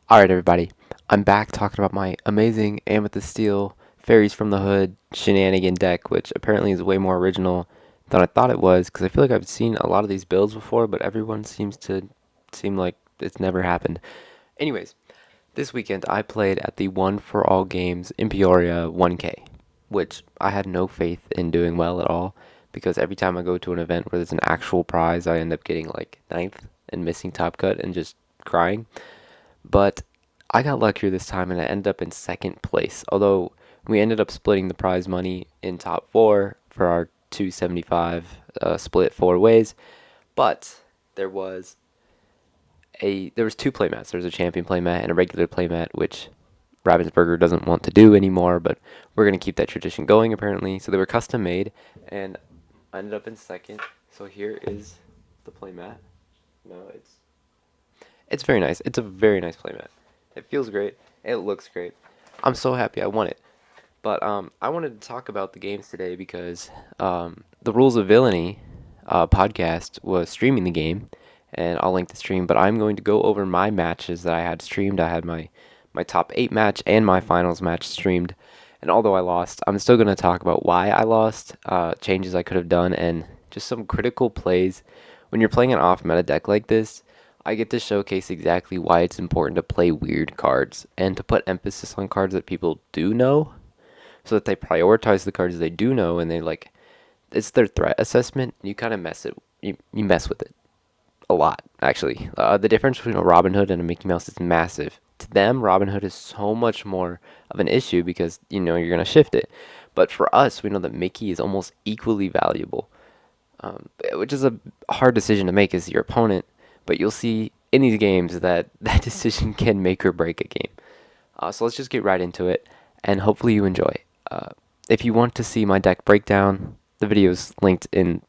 Alright, everybody. I'm back talking about my amazing Amethyst Steel Fairies from the Hood shenanigan deck, which apparently is way more original than I thought it was, because I feel like I've seen a lot of these builds before, but everyone seem like it's never happened. Anyways, this weekend I played at the One for All Games in Peoria 1K, which I had no faith in doing well at all, because every time I go to an event where there's an actual prize, I end up getting like ninth and missing top cut and just crying. But I got luckier this time and I ended up in second place. Although we ended up splitting the prize money in top four for our 275 split four ways. But there was there was two playmats. There was a champion playmat and a regular playmat, which Ravensburger doesn't want to do anymore. But we're gonna keep that tradition going apparently. So they were custom made, and I ended up in second. So here is the playmat. No, it's very nice. It's a very nice playmat. It feels great. It looks great. I'm so happy I won it. But I wanted to talk about the games today because the Rules of Villainy podcast was streaming the game, and I'll link the stream. But I'm going to go over my matches that I had streamed. I had my top 8 match and my finals match streamed. And although I lost, I'm still going to talk about why I lost, changes I could have done, and just some critical plays. When you're playing an off meta deck like this, I get to showcase exactly why it's important to play weird cards and to put emphasis on cards that people do know so that they prioritize the cards they do know and they like it's their threat assessment. You kind of you mess with it a lot actually. The difference between a Robin Hood and a Mickey Mouse is massive. To them, Robin Hood is so much more of an issue because you're gonna shift it. But for us, we know that Mickey is almost equally valuable, which is a hard decision to make as your opponent. But you'll see in these games that that decision can make or break a game. So let's just get right into it, and hopefully you enjoy. Uh, if you want to see my deck breakdown, the video is linked in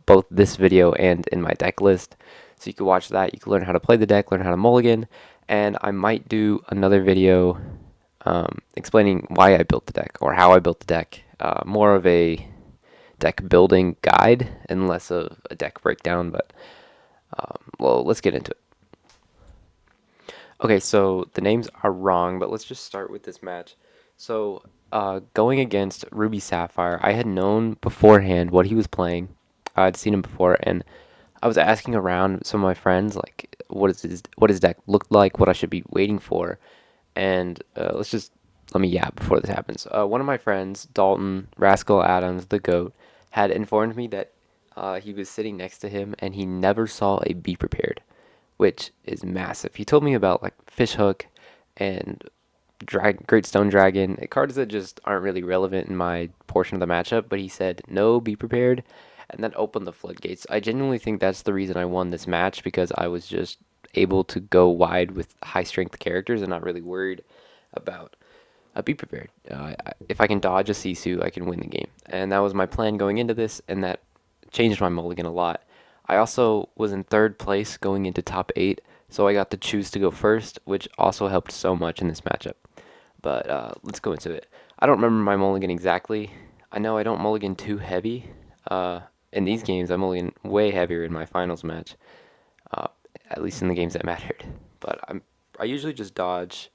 both this video and in my deck list. So you can watch that. You can learn how to play the deck, learn how to mulligan, and I might do another video explaining why I built the deck or how I built the deck. More of a deck building guide and less of a deck breakdown, but well, let's get into it. Okay, so the names are wrong, but let's just start with this match. So, going against Ruby Sapphire, I had known beforehand what he was playing. I'd seen him before, and I was asking around some of my friends, like, what his deck looked like, what I should be waiting for, and let me yap before this happens. One of my friends, Dalton Rascal Adams, the goat, had informed me that he was sitting next to him and he never saw a Be Prepared, which is massive. He told me about like Fishhook and Great Stone Dragon, cards that just aren't really relevant in my portion of the matchup, but he said, no, Be Prepared, and that opened the floodgates. I genuinely think that's the reason I won this match because I was just able to go wide with high strength characters and not really worried about Be Prepared. If I can dodge a Sisu, I can win the game. And that was my plan going into this, and that changed my mulligan a lot. I also was in third place going into top 8, so I got to choose to go first, which also helped so much in this matchup. But let's go into it. I don't remember my mulligan exactly. I know I don't mulligan too heavy. In these games, I mulligan way heavier in my finals match, uh, at least in the games that mattered. But I usually just dodge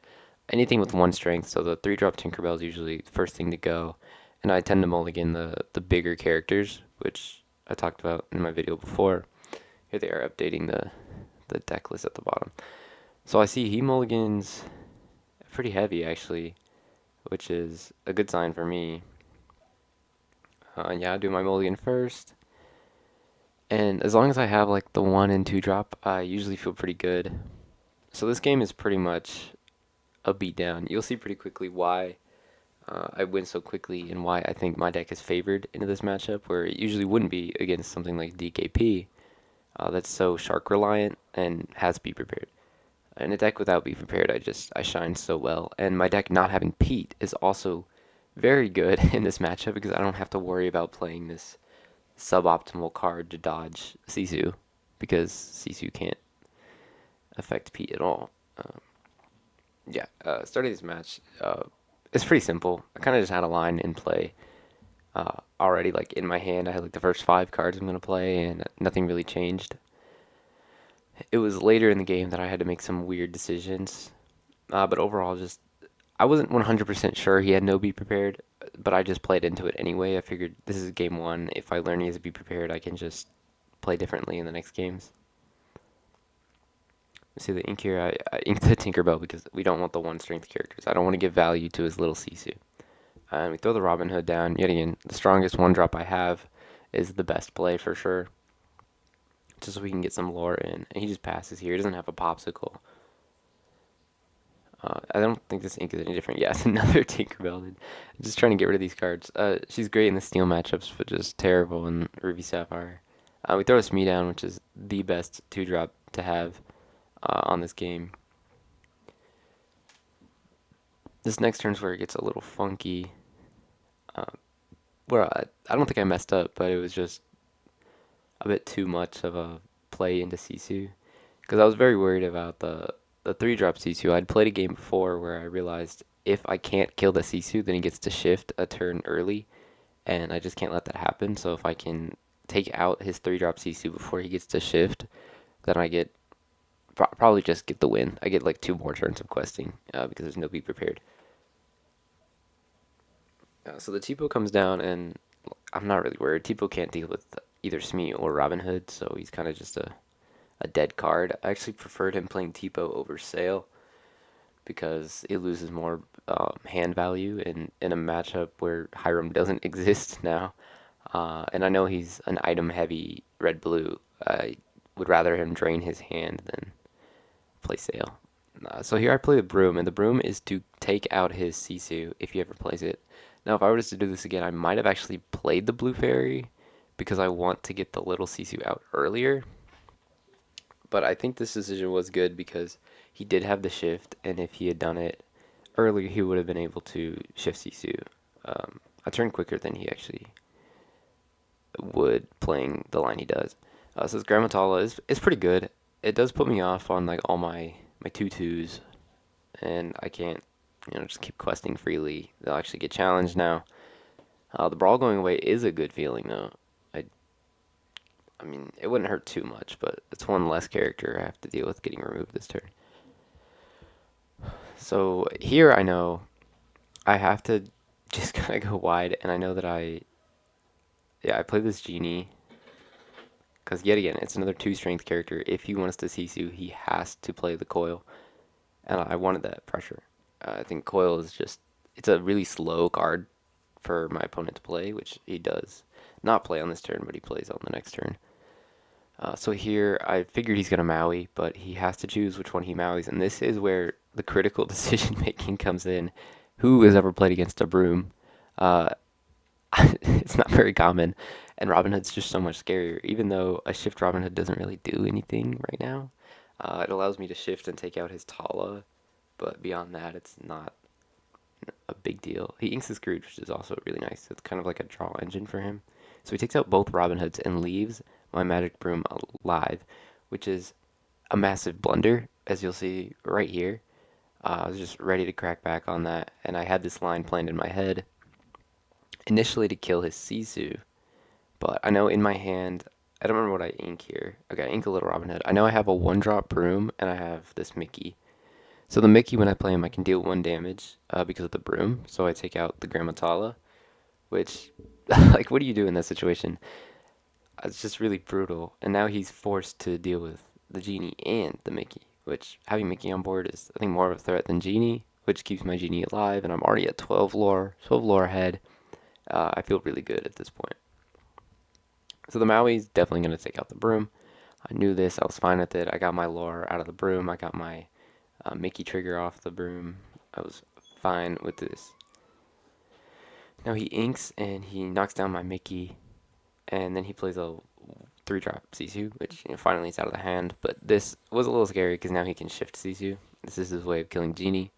anything with one strength, so the 3-drop Tinkerbell is usually the first thing to go. And I tend to mulligan the bigger characters, which I talked about in my video before. Here they are updating the deck list at the bottom. So I see he mulligans pretty heavy actually, which is a good sign for me. Yeah, I do my mulligan first. And as long as I have like the 1 and 2 drop, I usually feel pretty good. So this game is pretty much a beatdown. You'll see pretty quickly why I win so quickly and why I think my deck is favored into this matchup, where it usually wouldn't be against something like DKP that's so shark reliant and has Be Prepared. In a deck without Be Prepared, I shine so well, and my deck not having Pete is also very good in this matchup because I don't have to worry about playing this suboptimal card to dodge Sisu because Sisu can't affect Pete at all. Yeah, starting this match, it's pretty simple. I kind of just had a line in play already, like in my hand. I had like the first 5 cards I'm gonna play, and nothing really changed. It was later in the game that I had to make some weird decisions. But overall, just I wasn't 100% sure he had no be prepared, but I just played into it anyway. I figured this is game one. If I learn he has to be prepared, I can just play differently in the next games. See the ink here, I inked the Tinkerbell because we don't want the one strength characters. I don't want to give value to his little Sisu. And we throw the Robin Hood down. Yet again, the strongest one drop I have is the best play for sure. Just so we can get some lore in. And he just passes here. He doesn't have a popsicle. I don't think this ink is any different. Yeah, it's another Tinkerbell. Dude. I'm just trying to get rid of these cards. She's great in the steel matchups, but just terrible in Ruby Sapphire. We throw a Smee down, which is the best 2-drop to have on this game. This next turn's where it gets a little funky. Uh, where I don't think I messed up, but it was just a bit too much of a play into Sisu. Because I was very worried about the 3-drop Sisu. I'd played a game before where I realized if I can't kill the Sisu, then he gets to shift a turn early, and I just can't let that happen. So if I can take out his 3-drop Sisu before he gets to shift, then I get probably just get the win. I get like 2 more turns of questing because there's no be prepared. So the Tipo comes down, and I'm not really worried. Tipo can't deal with either Smee or Robin Hood, so he's kind of just a dead card. I actually preferred him playing Tipo over Sail because it loses more hand value in a matchup where Hiram doesn't exist now. And I know he's an item heavy red blue. I would rather him drain his hand than play Sail. So here I play the Broom, and the Broom is to take out his Sisu if he ever plays it. Now, if I were to do this again, I might have actually played the Blue Fairy because I want to get the little Sisu out earlier. But I think this decision was good because he did have the shift, and if he had done it earlier, he would have been able to shift Sisu a turn quicker than he actually would playing the line he does. So this Grammatala is pretty good. It does put me off on like all my tutus, and I can't just keep questing freely. They'll actually get challenged now. The brawl going away is a good feeling though. I I mean it wouldn't hurt too much, but it's one less character I have to deal with getting removed this turn. So here I know I have to just kind of go wide, and I know that I play this genie because yet again it's another 2 strength character. If he wants to Sisu, he has to play the coil, and I wanted that pressure. I think coil is just it's a really slow card for my opponent to play, which he does not play on this turn, but he plays on the next turn. So here I figured he's gonna Maui, but he has to choose which one he Mauis, and this is where the critical decision making comes in. Who has ever played against a broom? Uh, it's not very common, and Robin Hood's just so much scarier. Even though a shift Robin Hood doesn't really do anything right now, it allows me to shift and take out his Tala, but beyond that, it's not a big deal. He inks the Scrooge, which is also really nice. It's kind of like a draw engine for him. So he takes out both Robin Hoods and leaves my Magic Broom alive, which is a massive blunder, as you'll see right here. I was just ready to crack back on that, and I had this line planned in my head initially to kill his Sisu, but I know in my hand, I don't remember what I ink here. Okay, I ink a little Robin Hood. I know I have a 1-drop Broom, and I have this Mickey. So the Mickey, when I play him, I can deal 1 damage because of the Broom, so I take out the Grammatala, which, like, what do you do in that situation? It's just really brutal. And now he's forced to deal with the Genie and the Mickey, which having Mickey on board is, I think, more of a threat than Genie, which keeps my Genie alive, and I'm already at 12 lore ahead. I feel really good at this point. So the Maui's definitely going to take out the Broom. I knew this. I was fine with it. I got my lore out of the Broom. I got my Mickey trigger off the Broom. I was fine with this. Now he inks and he knocks down my Mickey, and then he plays a 3-drop Sisu, which finally is out of the hand. But this was a little scary because now he can shift Sisu. This is his way of killing Genie.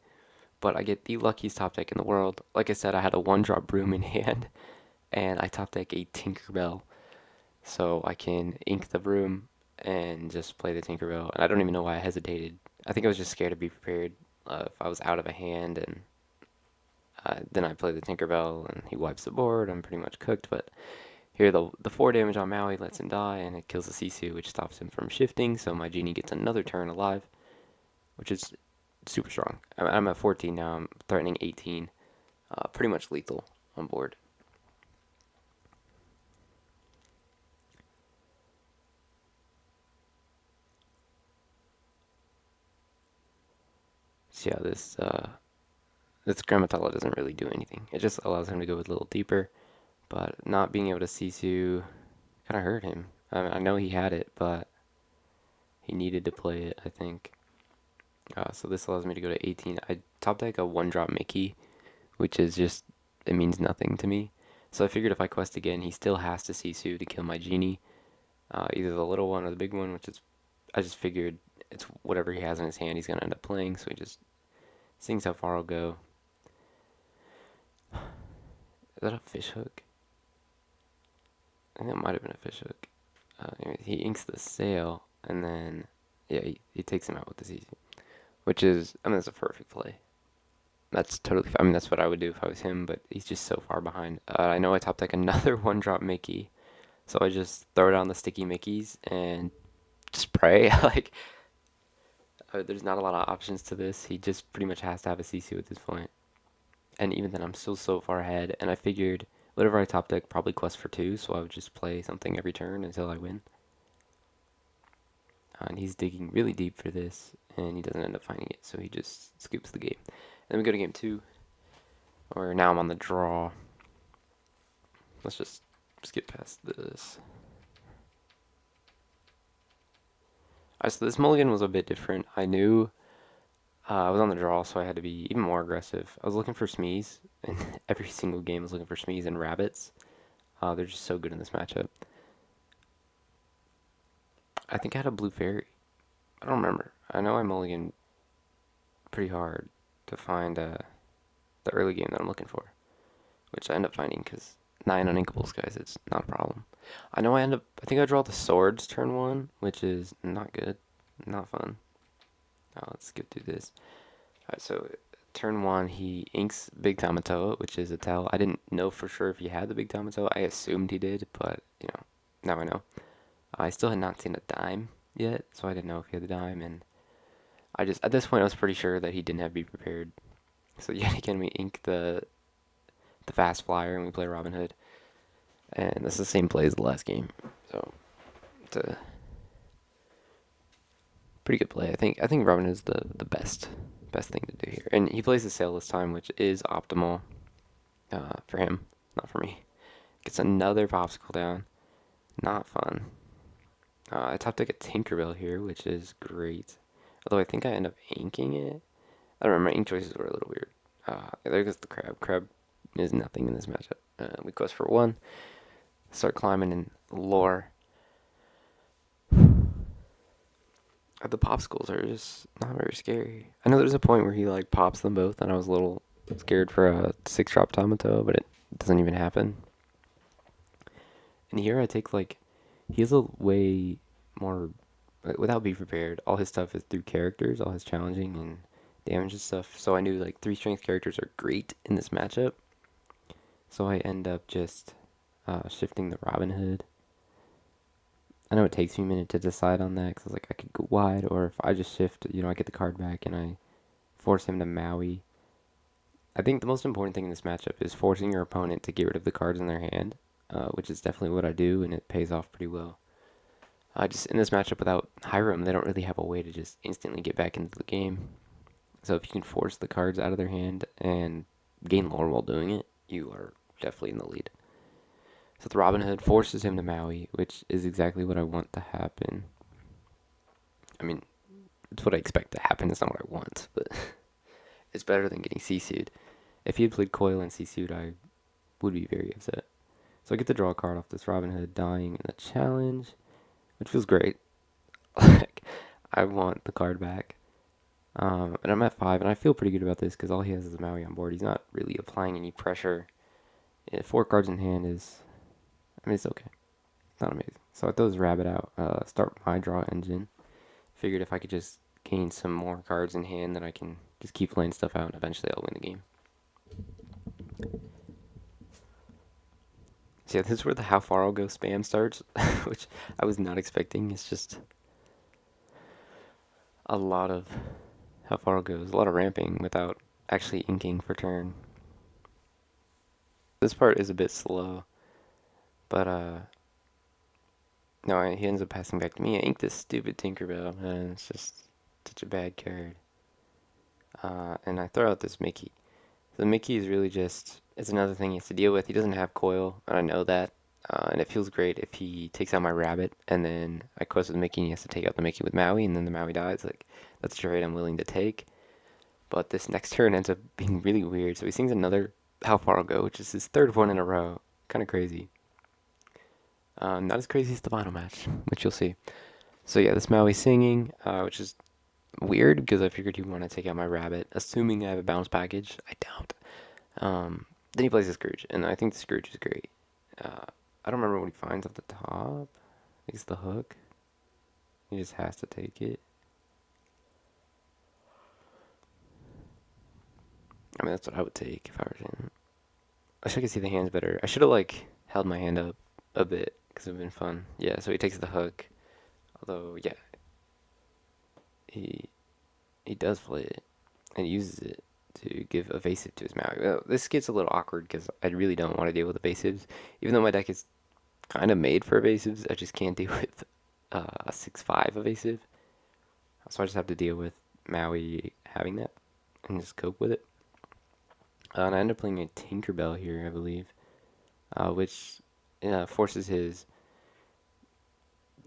But I get the luckiest top deck in the world. Like I said, I had a 1-drop Broom in hand, and I top deck a Tinkerbell. So I can ink the Broom and just play the Tinkerbell. And I don't even know why I hesitated. I think I was just scared to be prepared if I was out of a hand, and then I play the Tinkerbell and he wipes the board. I'm pretty much cooked, but Here, the 4 damage on Maui lets him die, and it kills the Sisu, which stops him from shifting, so my genie gets another turn alive, which is super strong. I'm at 14 now, I'm threatening 18. Pretty much lethal on board. So yeah, this Grammatala doesn't really do anything. It just allows him to go a little deeper, but not being able to Sisu kind of hurt him. I mean, I know he had it, but he needed to play it, I think. So this allows me to go to 18. I top deck a 1-drop Mickey, which is just, it means nothing to me. So I figured if I quest again, he still has to Sisu to kill my genie. Either the little one or the big one, which is, I just figured it's whatever he has in his hand he's going to end up playing, so he just seeing how far I'll go. Is that a fish hook? I think it might have been a fish hook. He inks the sail, and then, yeah, he takes him out with the CC. Which is, I mean, that's a perfect play. That's totally, I mean, that's what I would do if I was him, but he's just so far behind. I know I top deck another 1-drop Mickey, so I just throw down the sticky Mickeys and just pray. Like, there's not a lot of options to this. He just pretty much has to have a CC at this point. And even then, I'm still so far ahead, and I figured whatever I top deck probably quest for 2, so I would just play something every turn until I win. And he's digging really deep for this, and he doesn't end up finding it, so he just scoops the game. And then we go to game 2, or now I'm on the draw. Let's just skip past this. Alright, so this mulligan was a bit different. I knew I was on the draw, so I had to be even more aggressive. I was looking for Smees, and every single game I was looking for Smees and Rabbits. They're just so good in this matchup. I think I had a blue fairy. I don't remember. I know I mulligan pretty hard to find the early game that I'm looking for, which I end up finding because 9 uninkables, guys. It's not a problem. I know I think I draw the swords turn 1, which is not good, not fun. Let's skip through this. Alright, so turn 1, he inks Big Tamatoa, which is a tell. I didn't know for sure if he had the Big Tamatoa. I assumed he did, but, you know, now I know. I still had not seen a dime yet, so I didn't know if he had the dime, and I just, at this point, I was pretty sure that he didn't have Be Prepared. So yet again, we ink the fast flyer, and we play Robin Hood. And that's the same play as the last game, so it's a pretty good play. I think Robin is the best thing to do here. And he plays the sail this time, which is optimal for him, not for me. Gets another popsicle down. Not fun. I top deck a Tinkerbell here, which is great. Although I think I end up inking it. I don't remember, my ink choices were a little weird. There goes the crab. Crab is nothing in this matchup. We quest for 1. Start climbing in lore. The popsicles are just not very scary. I know there's a point where he like pops them both, and I was a little scared for a 6-drop Tamatoa, but it doesn't even happen. And here I take like, he has a way more, without Be Prepared, all his stuff is through characters, all his challenging and damage and stuff. So I knew like 3 strength characters are great in this matchup. So I end up just shifting the Robin Hood. I know it takes me a minute to decide on that because I was like, I could go wide, or if I just shift, you know, I get the card back and I force him to Maui. I think the most important thing in this matchup is forcing your opponent to get rid of the cards in their hand, which is definitely what I do, and it pays off pretty well. Just in this matchup without Hiram, they don't really have a way to just instantly get back into the game. So if you can force the cards out of their hand and gain lore while doing it, you are definitely in the lead. So the Robin Hood forces him to Maui, which is exactly what I want to happen. I mean, it's what I expect to happen. It's not what I want, but it's better than getting CC'd. If he had played Coil and CC'd, I would be very upset. So I get to draw a card off this Robin Hood dying in a challenge, which feels great. Like, I want the card back. And I'm at 5, and I feel pretty good about this because all he has is Maui on board. He's not really applying any pressure. 4 cards in hand is, I mean, it's okay. It's not amazing. So I throw this rabbit out, start my draw engine. Figured if I could just gain some more cards in hand, then I can just keep playing stuff out, and eventually I'll win the game. So yeah, this is where the how far I'll go spam starts, which I was not expecting. It's just a lot of how far I'll go. There's a lot of ramping without actually inking for turn. This part is a bit slow, but no, he ends up passing back to me. I inked this stupid Tinkerbell, man. It's just such a bad card. And I throw out this Mickey. The Mickey is really just, it's another thing he has to deal with. He doesn't have coil, and I know that. And it feels great if he takes out my rabbit, and then I quest with Mickey, and he has to take out the Mickey with Maui, and then the Maui dies. Like, that's a trade I'm willing to take. But this next turn ends up being really weird. So he sings another How Far I'll Go, which is his third one in a row. Kind of crazy. Not as crazy as the final match, which you'll see. So yeah, this Maui singing, which is weird because I figured he'd want to take out my rabbit, assuming I have a bounce package. I don't. Then he plays the Scrooge, and I think the Scrooge is great. I don't remember what he finds at the top. I think it's the hook. He just has to take it. I mean, that's what I would take if I were him. I wish I could see the hands better. I should have, like, held my hand up a bit, because it would have been fun. Yeah, so he takes the hook. Although, yeah, he does play it, and uses it to give evasive to his Maui. Well, this gets a little awkward, because I really don't want to deal with evasives. Even though my deck is kind of made for evasives, I just can't deal with a 6/5 evasive. So I just have to deal with Maui having that, and just cope with it. And I end up playing a Tinkerbell here, I believe, which forces his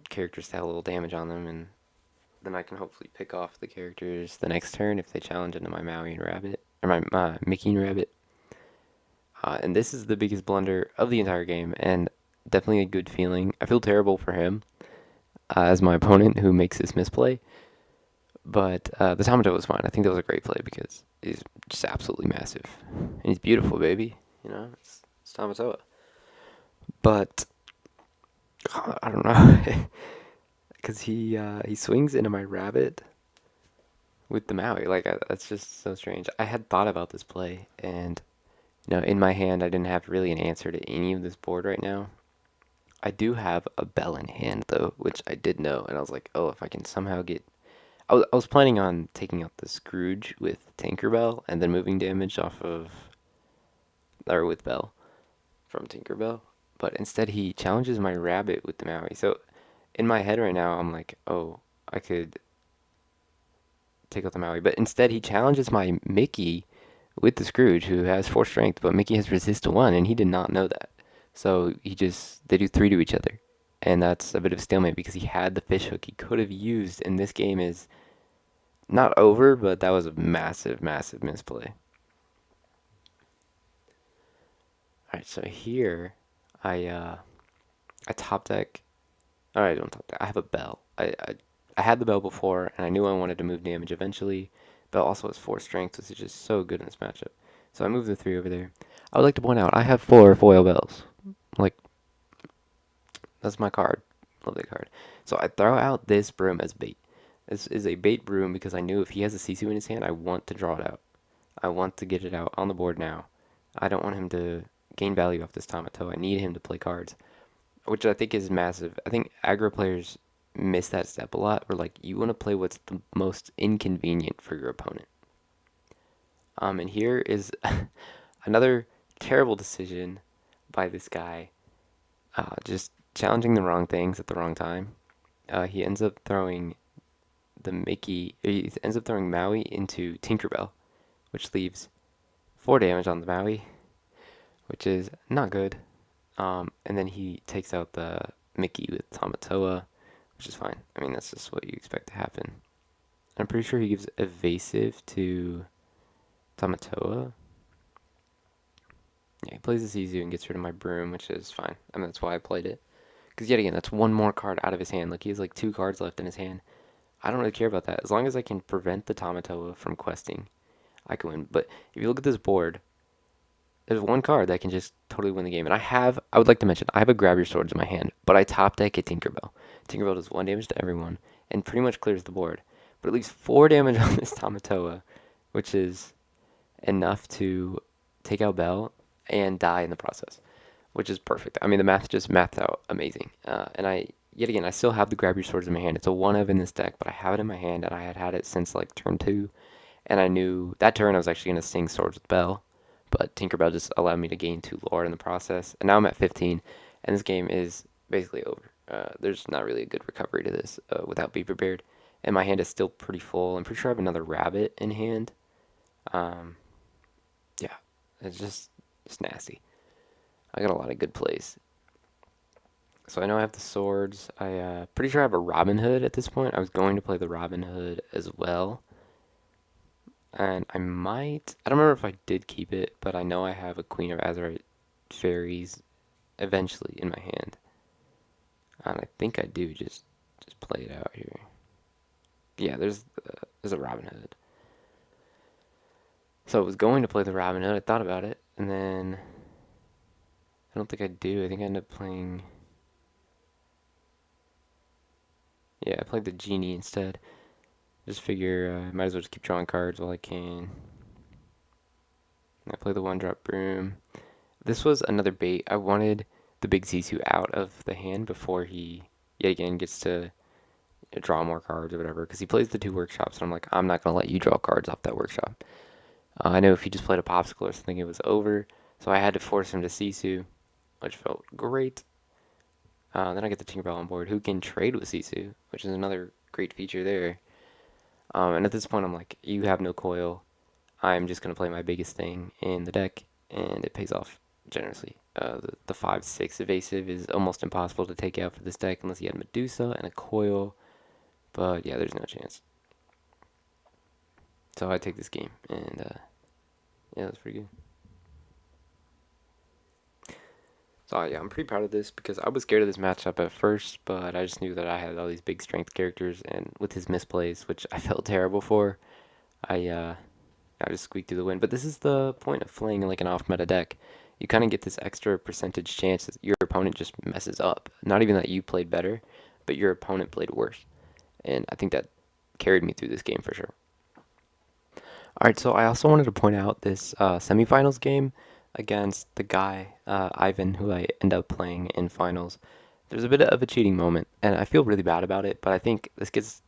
characters to have a little damage on them, and then I can hopefully pick off the characters the next turn if they challenge into my Maui and Rabbit, or my Mickey and Rabbit. And this is the biggest blunder of the entire game, and definitely a good feeling. I feel terrible for him as my opponent who makes this misplay, but the Tomato was fine. I think that was a great play because he's just absolutely massive, and he's beautiful, baby. You know, it's Tamatoa. But I don't know, because he swings into my Rabbit with the Maui. Like that's just so strange. I had thought about this play, and in my hand, I didn't have really an answer to any of this board right now. I do have a Bell in hand though, which I did know, and I was like, oh, if I can somehow get. I was planning on taking out the Scrooge with Tinkerbell and then moving damage off of, or with Bell from Tinkerbell, but instead he challenges my Rabbit with the Maui. So in my head right now, I'm like, oh, I could take out the Maui, but instead he challenges my Mickey with the Scrooge, who has 4 strength, but Mickey has resist to 1, and he did not know that. So they do 3 to each other. And that's a bit of a stalemate because he had the fish hook he could have used, and this game is not over, but that was a massive, massive misplay. Alright, so here I top deck. Alright, I don't top deck. I have a Bell. I had the Bell before, and I knew I wanted to move damage eventually. Bell also has 4 strength, which is just so good in this matchup. So I moved the 3 over there. I would like to point out, I have 4 foil bells. Like, that's my card. Love that card. So I throw out this broom as bait. This is a bait broom because I knew if he has a Sisu in his hand, I want to draw it out. I want to get it out on the board now. I don't want him to gain value off this Tamato. I need him to play cards, which I think is massive. I think aggro players miss that step a lot, where like you want to play what's the most inconvenient for your opponent. And here is another terrible decision by this guy, just challenging the wrong things at the wrong time. He ends up throwing he ends up throwing Maui into Tinkerbell, which leaves 4 damage on the Maui, which is not good. And then he takes out the Mickey with Tamatoa, which is fine. I mean, that's just what you expect to happen. I'm pretty sure he gives evasive to Tamatoa. Yeah, he plays this easy and gets rid of my broom, which is fine. I mean, that's why I played it. Because yet again, that's one more card out of his hand. Like, he has like 2 cards left in his hand. I don't really care about that. As long as I can prevent the Tamatoa from questing, I can win. But if you look at this board, there's one card that can just totally win the game. And I would like to mention, I have a Grab Your Swords in my hand, but I top deck a Tinkerbell. Tinkerbell does 1 damage to everyone and pretty much clears the board. But it leaves 4 damage on this Tamatoa, which is enough to take out Bell and die in the process. which is perfect. I mean, the math just mathed out amazing. And yet again, I still have the grab your swords in my hand. It's a one of in this deck, but I have it in my hand, and I had had it since like turn two. And I knew that turn I was actually going to sing Swords with Bell, but Tinkerbell just allowed me to gain two lore in the process. And now I'm at 15, and this game is basically over. There's not really a good recovery to this without Be Prepared. And my hand is still pretty full. I'm pretty sure I have another rabbit in hand. Um, yeah, it's just nasty. I got a lot of good plays. So I know I have the swords. Pretty sure I have a Robin Hood at this point. I was going to play the Robin Hood as well. And I don't remember if I did keep it, but I know I have a Queen of Azurite fairies eventually in my hand. And I think I do just play it out here. Yeah, there's a Robin Hood. So I was going to play the Robin Hood. I thought about it, and then I don't think I do. I think I end up playing. Yeah, I played the Genie instead. Just figure I might as well just keep drawing cards while I can. I play the one drop broom. This was another bait. I wanted the big Sisu out of the hand before he yet again gets to draw more cards or whatever, because he plays the two workshops, and I'm like, I'm not gonna let you draw cards off that workshop. I know if he just played a popsicle or something, it was over. So I had to force him to Sisu, which felt great. Then I get the Tinkerbell on board, who can trade with Sisu, which is another great feature there. And at this point, I'm like, you have no coil. I'm just gonna play my biggest thing in the deck, and it pays off generously. The 5/6 evasive is almost impossible to take out for this deck unless you had Medusa and a coil. But yeah, there's no chance. So I take this game, and yeah, that's pretty good. So yeah, I'm pretty proud of this because I was scared of this matchup at first, but I just knew that I had all these big strength characters, and with his misplays, which I felt terrible for, I uh, I just squeaked through the win. But this is the point of playing like an off-meta deck. You kind of get this extra percentage chance that your opponent just messes up. Not even that you played better, but your opponent played worse. And I think that carried me through this game for sure. All right, so I also wanted to point out this semifinals game against the guy Ivan, who I end up playing in finals. There's a bit of a cheating moment, and I feel really bad about it. But I think this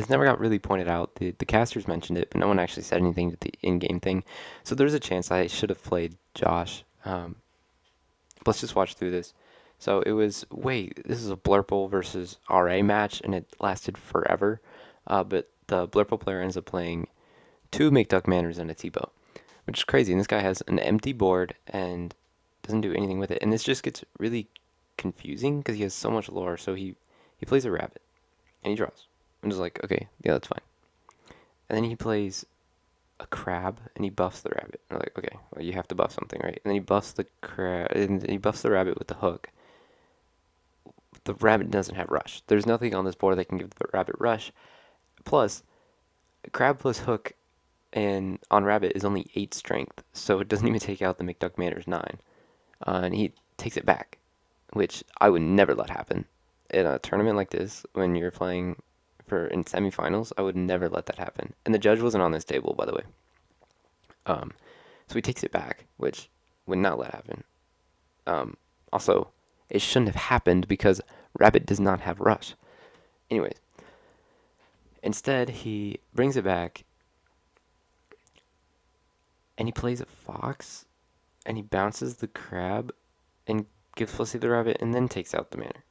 never got really pointed out. The casters mentioned it, but no one actually said anything to the in-game thing. So there's a chance I should have played Josh. Let's just watch through this. So it was wait, this is a Blurple versus RA match, and it lasted forever. But the Blurple player ends up playing two McDuck Manors and a T-Bow, which is crazy. And this guy has an empty board and doesn't do anything with it. And this just gets really confusing because he has so much lore. So he plays a rabbit and he draws. I'm just like, okay, yeah, that's fine. And then he plays a crab and he buffs the rabbit. And I'm like, okay, well, you have to buff something, right? And then he buffs the crab and he buffs the rabbit with the hook. The rabbit doesn't have rush. There's nothing on this board that can give the rabbit rush. Plus, crab plus hook and on rabbit is only 8 strength, so it doesn't even take out the McDuck Manor's 9. And he takes it back, which I would never let happen. In a tournament like this, when you're playing for in semifinals, I would never let that happen. And the judge wasn't on this table, by the way. Um, so he takes it back, which would not let happen. Also, it shouldn't have happened because rabbit does not have rush. Anyways, instead he brings it back and he plays a fox and he bounces the crab and gives Felicity the rabbit and then takes out the manor.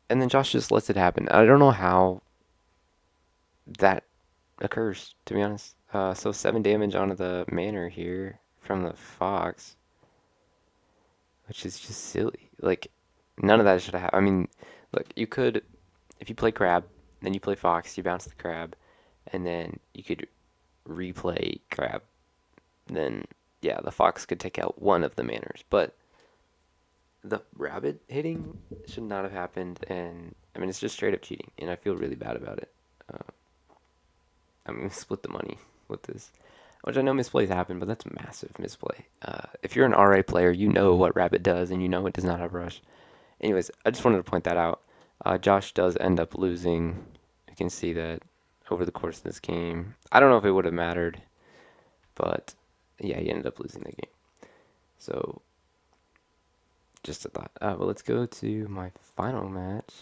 And then Josh just lets it happen. I don't know how that occurs, to be honest. So 7 damage onto the manor here from the fox, which is just silly. Like, none of that should have happened. I mean, look, you could, if you play crab, then you play fox, you bounce the crab, and then you could replay crab. Then, yeah, the fox could take out one of the manors. But the rabbit hitting should not have happened, and I mean it's just straight up cheating, and I feel really bad about it. Uh, I'm gonna split the money with this, which I know misplays happen, but that's a massive misplay. If you're an RA player, you know what rabbit does, and you know it does not have rush. Anyways, I just wanted to point that out. Josh does end up losing. You can see that over the course of this game. I don't know if it would have mattered, but yeah, he ended up losing the game. So Just a thought. But let's go to my final match.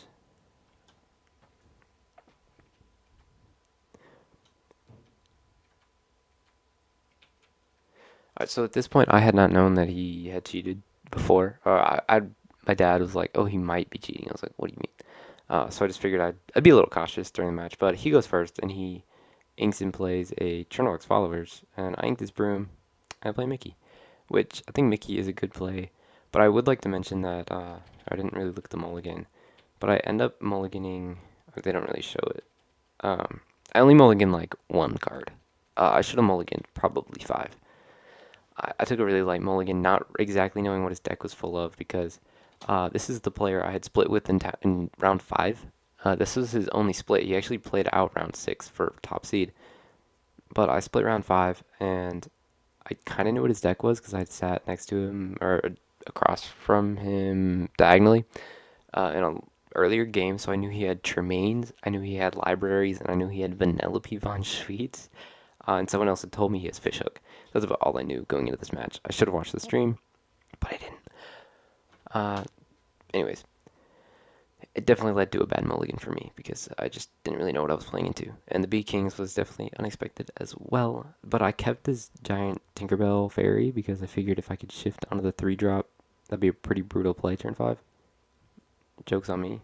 Alright, so at this point, I had not known that he had cheated before. My dad was like, "Oh, he might be cheating." I was like, "What do you mean?" So I just figured I'd be a little cautious during the match. But he goes first, and he inks and plays a Chernarok's Followers, and I ink this Broom, and I play Mickey, which I think Mickey is a good play. But I would like to mention that I didn't really look at the mulligan, but I end up mulliganing. Or they don't really show it. I only mulligan like one card. I should have mulliganed probably five. I took a really light mulligan, not exactly knowing what his deck was full of because this is the player I had split with in round five. This was his only split. He actually played out round six for top seed, but I split round five and I kind of knew what his deck was because I'd sat next to him or across from him diagonally in a earlier game, so I knew he had Tremaines, I knew he had libraries, and I knew he had Vanellope von Schweetz. And someone else had told me he has Fishhook. That's about all I knew going into this match. I should have watched the stream, but I didn't. Uh, anyways, it definitely led to a bad mulligan for me because I just didn't really know what I was playing into. And the B Kings was definitely unexpected as well. But I kept this giant Tinkerbell fairy because I figured if I could shift onto the 3-drop, that'd be a pretty brutal play turn 5. Joke's on me.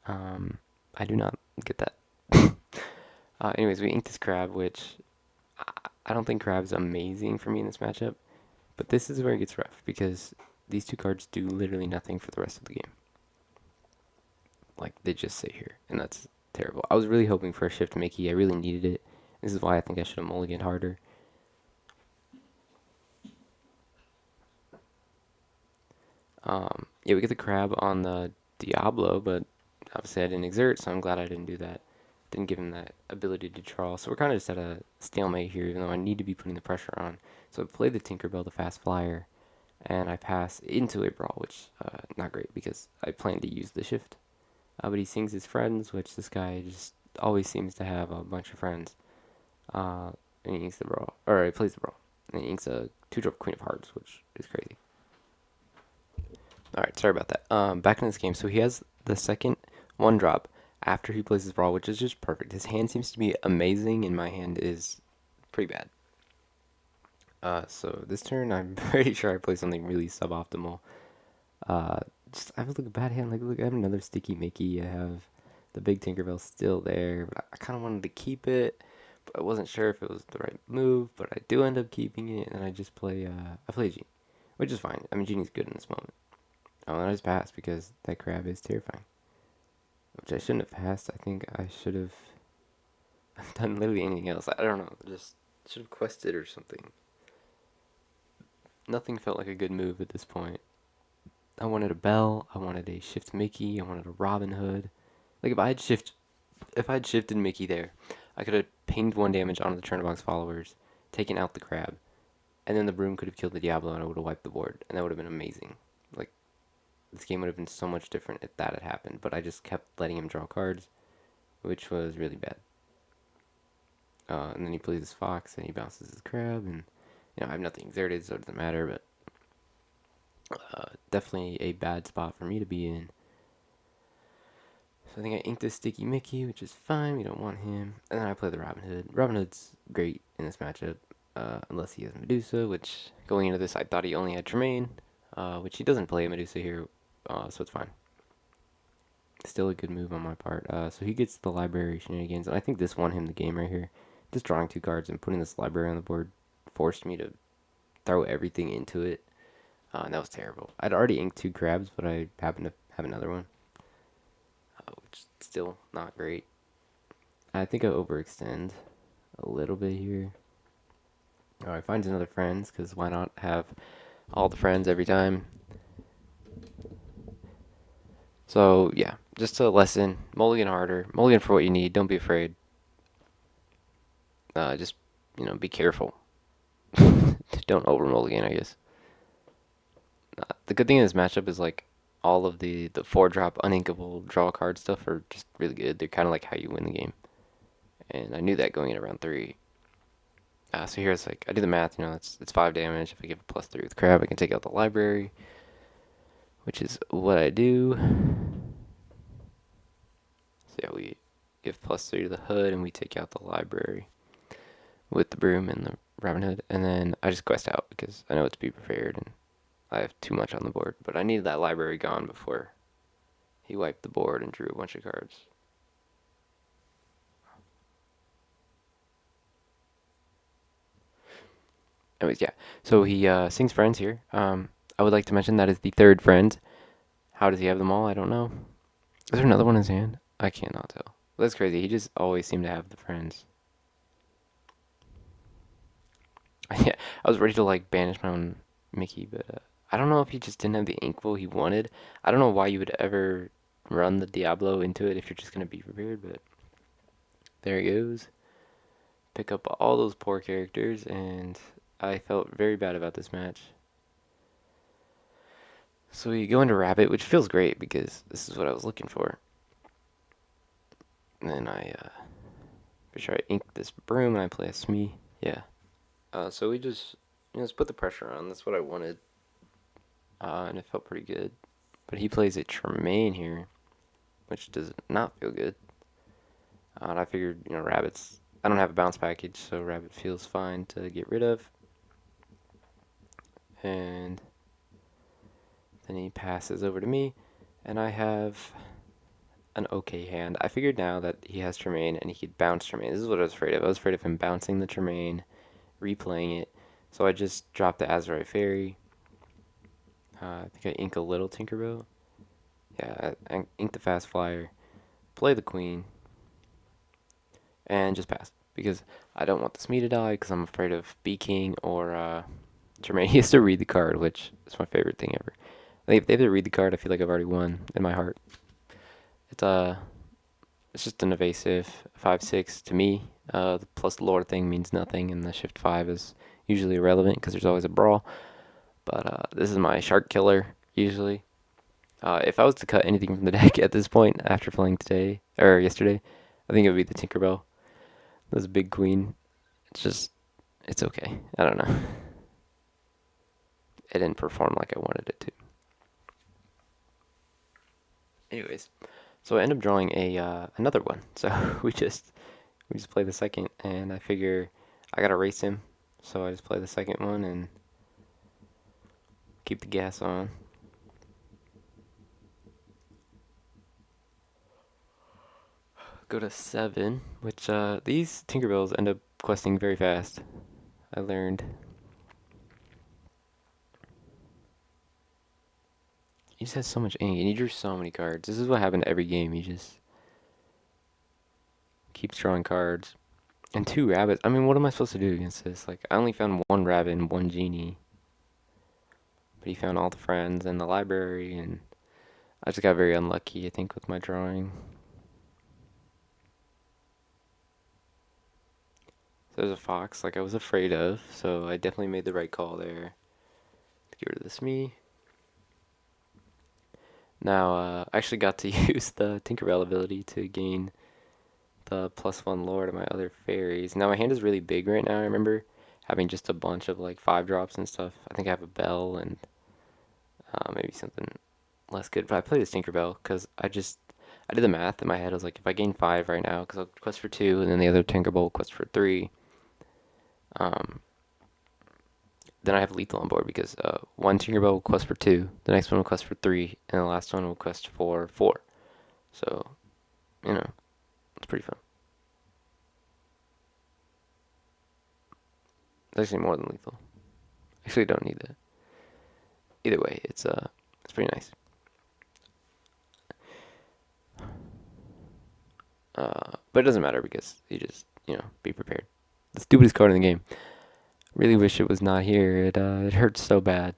I do not get that. Anyways, we inked this crab, which I don't think crab's amazing for me in this matchup. But this is where it gets rough because these two cards do literally nothing for the rest of the game. Like, they just sit here, and that's terrible. I was really hoping for a shift Mickey. I really needed it. This is why I think I should have mulliganed harder. Yeah, we get the crab on the Diablo, but obviously I didn't exert, so I'm glad I didn't do that. Didn't give him that ability to draw. So we're kind of just at a stalemate here, even though I need to be putting the pressure on. So I play the Tinkerbell, the fast flyer, and I pass into a brawl, which not great because I plan to use the shift. But he sings his friends, which this guy just always seems to have a bunch of friends. Uh, and he inks the brawl, or he plays the brawl, and he inks a 2-drop Queen of Hearts, which is crazy. All right, sorry about that. Back in this game, so he has the second 1-drop after he plays his brawl, which is just perfect. His hand seems to be amazing, and my hand is pretty bad. So this turn, I'm pretty sure I play something really suboptimal. Uh, just I have a bad hand. Like, look, I have another sticky Mickey. I have the big Tinkerbell still there, but I kind of wanted to keep it, but I wasn't sure if it was the right move. But I do end up keeping it, and I just play. I play Genie, which is fine. I mean, Genie's good in this moment. Oh, and I just passed because that crab is terrifying. Which I shouldn't have passed. I think I should have done literally anything else. I don't know. Just should have quested or something. Nothing felt like a good move at this point. I wanted a bell. I wanted a shift Mickey. I wanted a Robin Hood. Like if I had shifted Mickey there, I could have pinged 1 damage onto the Chernarok's Followers, taken out the crab, and then the broom could have killed the Diablo, and I would have wiped the board, and that would have been amazing. Like, this game would have been so much different if that had happened. But I just kept letting him draw cards, which was really bad. And then he plays his fox, and he bounces his crab, and I have nothing exerted, so it doesn't matter. But definitely a bad spot for me to be in. So I think I inked this Sticky Mickey, which is fine. We don't want him. And then I play the Robin Hood. Robin Hood's great in this matchup, unless he has Medusa, which going into this I thought he only had Tremaine, which he doesn't play Medusa here, so it's fine. Still a good move on my part. So he gets the library shenanigans, and I think this won him the game right here. Just drawing 2 cards and putting this library on the board forced me to throw everything into it, and that was terrible. I'd already inked 2 crabs, but I happened to have another one, which is still not great. I think I overextend a little bit here. Alright, finds another friends, because why not have all the friends every time? So, yeah, just a lesson. Mulligan harder. Mulligan for what you need. Don't be afraid. Just, be careful. Don't over mulligan, I guess. The good thing in this matchup is, like, all of the 4-drop uninkable draw card stuff are just really good. They're kind of like how you win the game. And I knew that going into round 3. So here it's like, I do the math, it's 5 damage. If I give a +3 with crab, I can take out the library. which is what I do. So yeah, we give +3 to the hood, and we take out the library with the broom and the Robin Hood, and then I just quest out because I know it's be prepared, and I have too much on the board. But I needed that library gone before he wiped the board and drew a bunch of cards. Anyways, yeah. So he sings friends here. I would like to mention that is the third friend. How does he have them all? I don't know. Is there another one in his hand? I cannot tell. That's crazy. He just always seemed to have the friends. Yeah, I was ready to like banish my own Mickey, but I don't know if he just didn't have the inkful he wanted. I don't know why you would ever run the Diablo into it if you're just gonna be prepared, but there he goes. Pick up all those poor characters, and I felt very bad about this match. So we go into Rabbit, which feels great because this is what I was looking for. And then I, for sure, I ink this broom and I play a Smee. Yeah. So we just, just put the pressure on. That's what I wanted. And it felt pretty good. But he plays a Tremaine here, which does not feel good. And I figured, Rabbit's. I don't have a bounce package, so Rabbit feels fine to get rid of. And then he passes over to me, and I have an okay hand. I figured now that he has Tremaine and he could bounce Tremaine. This is what I was afraid of. I was afraid of him bouncing the Tremaine, replaying it. So I just dropped the Azurite Fairy. I think I ink a little Tinkerbell. Yeah, I ink the Fast Flyer, play the Queen, and just pass. Because I don't want the Smee to die, because I'm afraid of B-King or Tremaine. He has to read the card, which is my favorite thing ever. If they have to read the card, I feel like I've already won in my heart. It's it's just an evasive 5/6 to me. The plus lore thing means nothing, and the shift 5 is usually irrelevant because there's always a brawl. But this is my shark killer usually. If I was to cut anything from the deck at this point after playing today or yesterday, I think it would be the Tinkerbell. This big queen. It's okay. I don't know. It didn't perform like I wanted it to. Anyways, so I end up drawing a another one. So we just play the second, and I figure I gotta race him, so I just play the second one and keep the gas on. Go to 7, which these Tinkerbells end up questing very fast. I learned. He just has so much ink, and he drew so many cards. This is what happened to every game. He just keeps drawing cards. And 2 rabbits. I mean, what am I supposed to do against this? Like, I only found 1 rabbit and 1 genie. But he found all the friends and the library, and I just got very unlucky, I think, with my drawing. So there's a fox, like I was afraid of, so I definitely made the right call there to get rid of this me. Now, I actually got to use the Tinkerbell ability to gain the +1 lore to my other fairies. Now, my hand is really big right now, I remember having just a bunch of like 5 drops and stuff. I think I have a bell and maybe something less good, but I play this Tinkerbell because I did the math in my head. I was like, if I gain 5 right now, because I'll quest for 2, and then the other Tinkerbell will quest for 3, um, then I have lethal on board because one Tinkerbell will quest for 2, the next one will quest for 3, and the last one will quest for 4. So, it's pretty fun. It's actually more than lethal. Actually, don't need that. Either way, it's pretty nice. But it doesn't matter because you just be prepared. The stupidest card in the game. Really wish it was not here. It hurts so bad.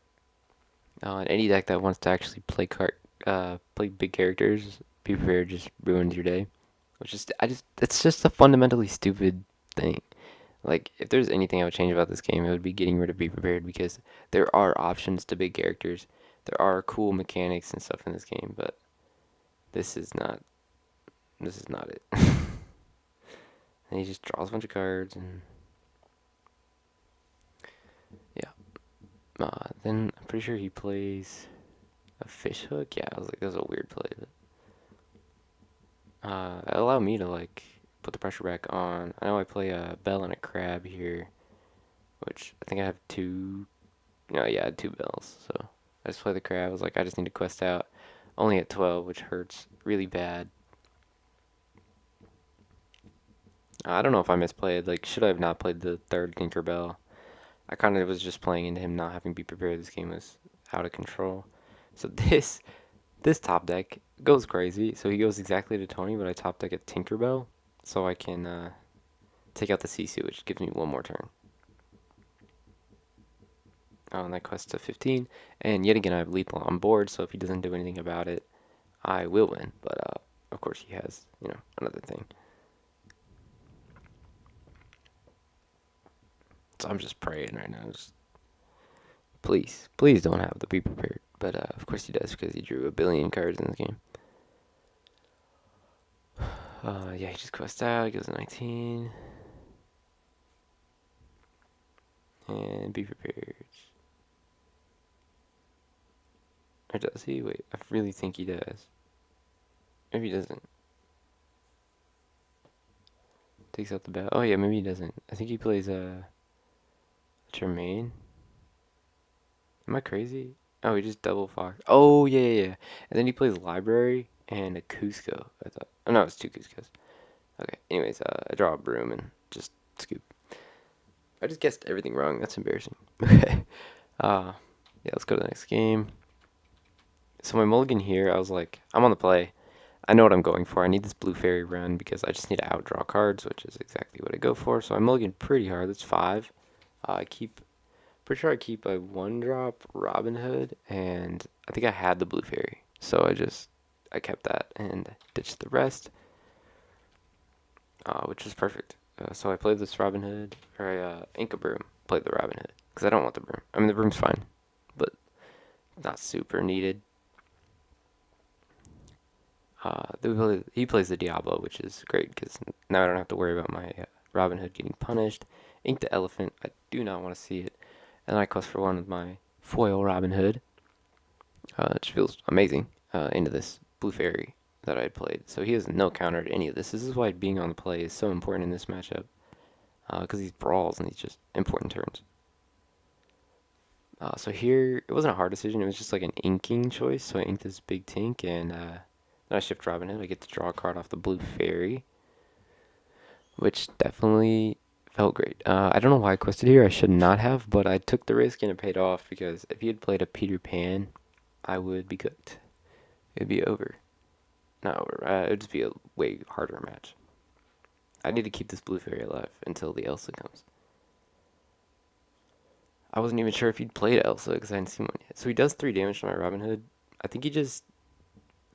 In any deck that wants to actually play big characters, be prepared just ruins your day. It's just a fundamentally stupid thing. Like, if there's anything I would change about this game, it would be getting rid of Be Prepared because there are options to big characters. There are cool mechanics and stuff in this game, but this is not. This is not it. And he just draws a bunch of cards, and yeah. Then I'm pretty sure he plays A fish hook? Yeah, I was like, that was a weird play. But, allow me to like put the pressure back on. I know I play a bell and a crab here, which I think I have two. No, yeah, I had two bells. So I just play the crab. I was like, I just need to quest out. Only at 12, which hurts really bad. I don't know if I misplayed. Like, should I have not played the third Tinkerbell? I kind of was just playing into him not having to be prepared. This game was out of control. So this top deck goes crazy. So he goes exactly to Tony, but I top deck at Tinkerbell, so I can take out the Sisu, which gives me one more turn. Oh, and that quest to 15. And yet again, I have Lethal on board, so if he doesn't do anything about it, I will win. But of course, he has, another thing. So I'm just praying right now. Just please, please don't have to be prepared. But of course he does because he drew a billion cards in this game. Yeah, he just quests out. He goes to 19. And be prepared. Or does he? Wait, I really think he does. Maybe he doesn't. Takes out the bat. Oh yeah, maybe he doesn't. I think he plays Tremaine. Am I crazy? Oh, he just double fox. Oh yeah, yeah, yeah. And then he plays library and a Cusco. I thought. Oh no, it's two Cuscos. Okay. Anyways, I draw a broom and just scoop. I just guessed everything wrong. That's embarrassing. Okay. Yeah. Let's go to the next game. So my mulligan here, I was like, I'm on the play. I know what I'm going for. I need this blue fairy run because I just need to outdraw cards, which is exactly what I go for. So I'm mulligan pretty hard. That's 5. Pretty sure I keep a 1-drop Robin Hood, and I think I had the blue fairy. So I kept that and ditched the rest, which was perfect. So I played this Robin Hood, or I Inca Broom, played the Robin Hood, because I don't want the broom. I mean, the broom's fine, but not super needed. He plays the Diablo, which is great because now I don't have to worry about my Robin Hood getting punished. Ink the Elephant, I do not want to see it. And I quest for one with my foil Robin Hood, which feels amazing, into this Blue Fairy that I had played. So he has no counter to any of this. This is why being on the play is so important in this matchup, because he's brawls and these just important turns. So here, it wasn't a hard decision. It was just like an inking choice. So I inked this big tink, and then I shift Robin Hood. I get to draw a card off the Blue Fairy, which definitely felt great. I don't know why I quested here. I should not have, but I took the risk and it paid off because if he had played a Peter Pan, I would be cooked. It'd be over. Not over. It'd just be a way harder match. I need to keep this Blue Fairy alive until the Elsa comes. I wasn't even sure if he'd played Elsa because I hadn't seen one yet. So he does 3 damage to my Robin Hood. I think he just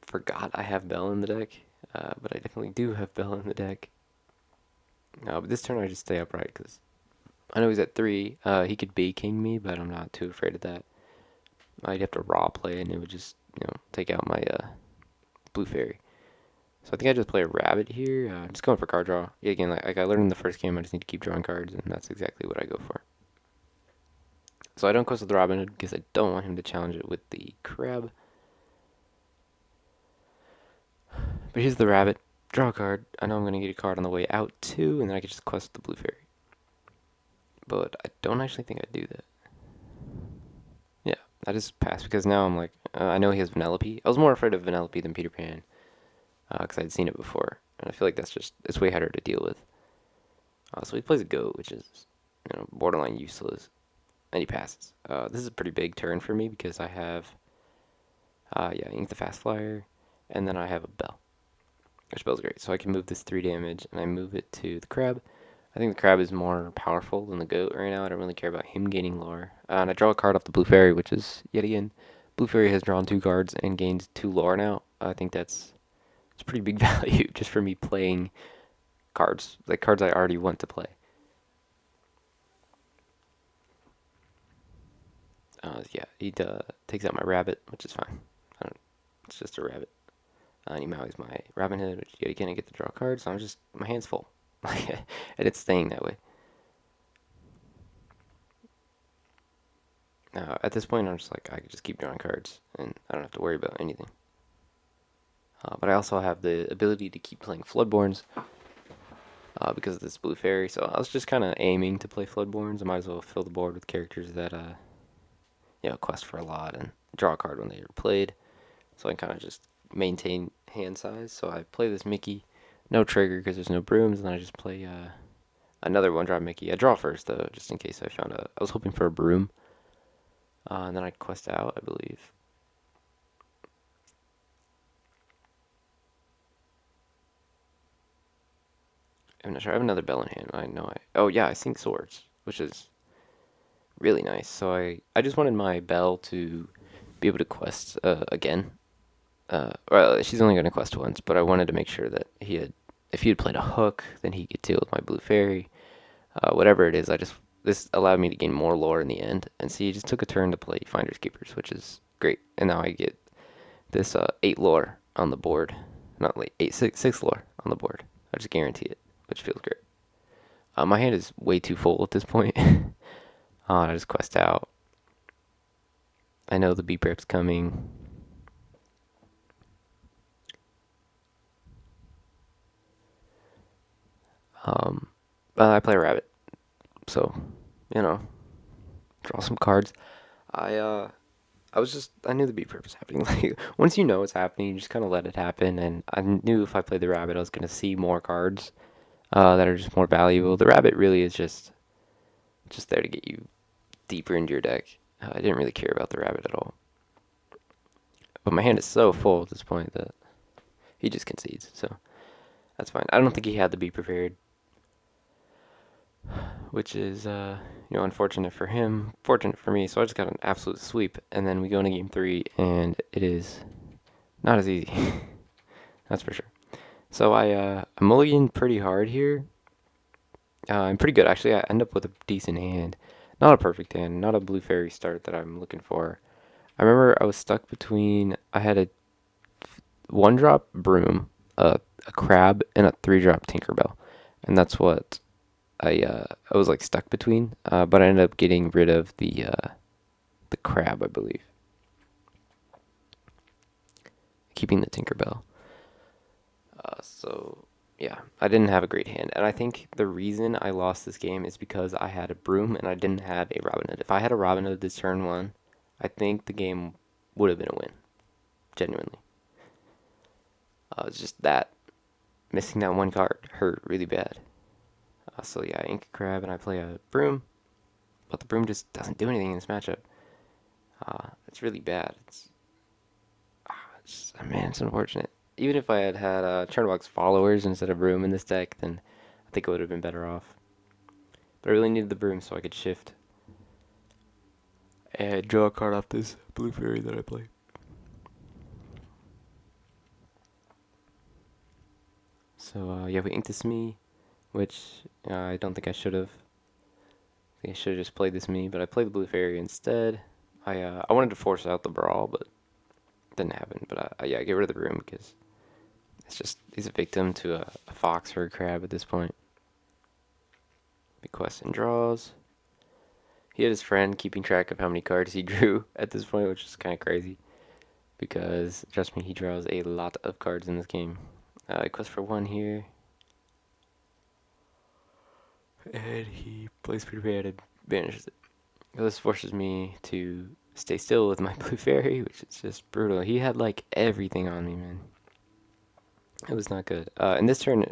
forgot I have Belle in the deck, but I definitely do have Belle in the deck. But this turn I just stay upright because I know he's at 3. He could B king me, but I'm not too afraid of that. I'd have to raw play and it would just, take out my Blue Fairy. So I think I just play a rabbit here. Just going for card draw. Yeah, again, like I learned in the first game, I just need to keep drawing cards, and that's exactly what I go for. So I don't quest with the Robin Hood because I don't want him to challenge it with the crab. But here's the rabbit. Draw a card. I know I'm going to get a card on the way out too, and then I can just quest the Blue Fairy. But I don't actually think I do that. Yeah, I just pass because now I'm like, I know he has Vanellope. I was more afraid of Vanellope than Peter Pan because I'd seen it before, and I feel like it's way harder to deal with. So he plays a goat, which is borderline useless, and he passes. This is a pretty big turn for me because I have Ink the Fast Flyer, and then I have a Bell. Which Bell's great, so I can move this 3 damage, and I move it to the crab. I think the crab is more powerful than the goat right now. I don't really care about him gaining lore. And I draw a card off the Blue Fairy, which is, yet again, Blue Fairy has drawn 2 cards and gained 2 lore now. I think it's pretty big value just for me playing cards, like cards I already want to play. Yeah, he takes out my rabbit, which is fine. It's just a rabbit. And he Maui's my Robin Hood, which yet again I get to draw cards, so my hand's full. and it's staying that way. At this point, I'm just like, I could just keep drawing cards, and I don't have to worry about anything. But I also have the ability to keep playing Floodborns because of this blue fairy. So I was just kind of aiming to play Floodborns. I might as well fill the board with characters that quest for a lot and draw a card when they are played. So I can kind of just maintain hand size. So I play this Mickey, no trigger because there's no brooms, and then I just play another one drop Mickey. I draw first though, just in case I found a. I was hoping for a broom, and then I quest out, I believe. I'm not sure. I have another bell in hand. I know I. Oh yeah, I sink swords, which is really nice. So I just wanted my bell to be able to quest again. Well, she's only going to quest once, but I wanted to make sure that if he had played a hook, then he could deal with my blue fairy. Whatever it is, this allowed me to gain more lore in the end. And see, he just took a turn to play Finders Keepers, which is great. And now I get this 8 lore on the board, not like 6 lore on the board. I just guarantee it, which feels great. My hand is way too full at this point. I just quest out. I know the beep rep's coming. Um, I play a rabbit, so you know, draw some cards. I uh, I knew the beep rep was happening. Like once you know what's happening, you just kind of let it happen. And I knew if I played the rabbit, I was gonna see more cards that are just more valuable. The rabbit really is just there to get you deeper into your deck. I didn't really care about the rabbit at all. But my hand is so full at this point that he just concedes. So that's fine. I don't think he had the be prepared, which is unfortunate for him, fortunate for me. So I just got an absolute sweep, and then we go into game 3, and it is not as easy. That's for sure. So I mulligan pretty hard here. I'm pretty good actually. I end up with a decent hand, not a perfect hand, not a blue fairy start that I'm looking for. I remember I was stuck between. I had a 1-drop broom, a crab, and a 3-drop Tinkerbell, and that's what I was like stuck between. But I ended up getting rid of the crab, I believe, keeping the Tinkerbell. So yeah, I didn't have a great hand, and I think the reason I lost this game is because I had a broom and I didn't have a Robin Hood. If I had a Robin Hood this turn 1, I think the game would have been a win, genuinely. It's just that missing that one card hurt really bad. So yeah, I ink a crab and I play a broom, but the broom just doesn't do anything in this matchup. It's really bad. Man, it's unfortunate. Even if I had had Chernobog's followers instead of broom in this deck, then I think it would have been better off. But I really needed the broom so I could shift and draw a card off this blue fairy that I play. So yeah, we inked this me, which I don't think I should have. I think I should have just played this me, but I played the blue fairy instead. I wanted to force out the brawl, but it didn't happen. But yeah, I get rid of the broom because it's just he's a victim to a fox or a crab at this point. Bequests and draws. He had his friend keeping track of how many cards he drew at this point, which is kind of crazy. Because, trust me, he draws a lot of cards in this game. Quest for 1 here. And he plays prepared and banishes it. This forces me to stay still with my blue fairy, which is just brutal. He had like everything on me, man. It was not good. And this turn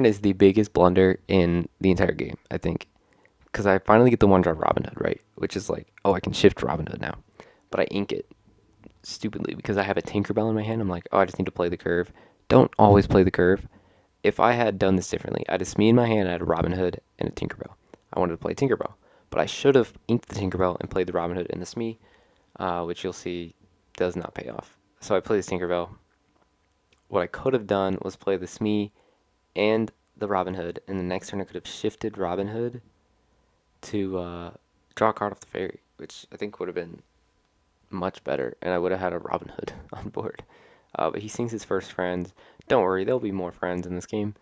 is the biggest blunder in the entire game, I think. Because I finally get the 1-drop Robin Hood, right? Which is like, oh, I can shift Robin Hood now. But I ink it stupidly because I have a Tinkerbell in my hand. I'm like, oh, I just need to play the curve. Don't always play the curve. If I had done this differently, I had a Smee in my hand, I had a Robin Hood and a Tinkerbell. I wanted to play Tinkerbell, but I should have inked the Tinkerbell and played the Robin Hood and the Smee, which you'll see does not pay off. So I play this Tinkerbell. What I could have done was play the Smee and the Robin Hood, and the next turn I could have shifted Robin Hood to draw a card off the fairy, which I think would have been much better, and I would have had a Robin Hood on board. But he sings his first friends. Don't worry, there'll be more friends in this game.